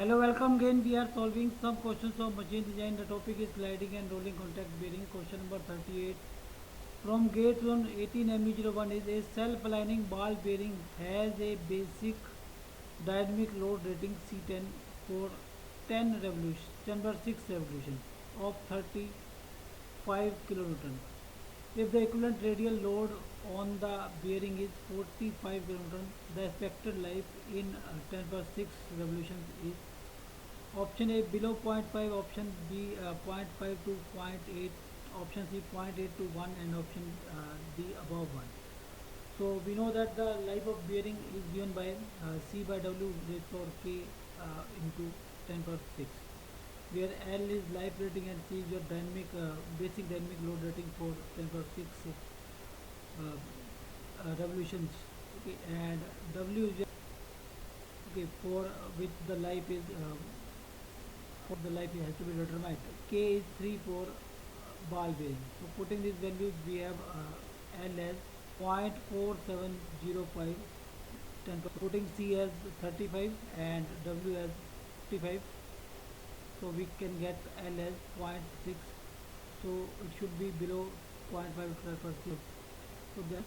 Hello, welcome again. We are solving some questions of machine design. The topic is sliding and rolling contact bearing. Question number 38. From gate zone 18 ME-01 is a self-aligning ball bearing has a basic dynamic load rating C10 for 10 revolutions, 10/6 revolutions of 35 kilonewton. If the equivalent radial load on the bearing is 45 kilonewton, the expected life in 10 per 6 revolutions is option A below zero point 0.5, option B zero point 0.5 to zero point 0.8, option C zero point 0.8 to 1, and option D above 1. So we know that the life of bearing is given by C by W raised to power K into 10 per 6, where L is life rating and C is your dynamic basic dynamic load rating for 10 per 6 revolutions. Okay, and W is your, okay, for which the life is for the life has to be determined. K is 3 for ball bearing. So putting these values, we have L as 0.4705, putting C as 35 and W as 55. So we can get L as 0.6. So it should be below 0.5 per 6. So that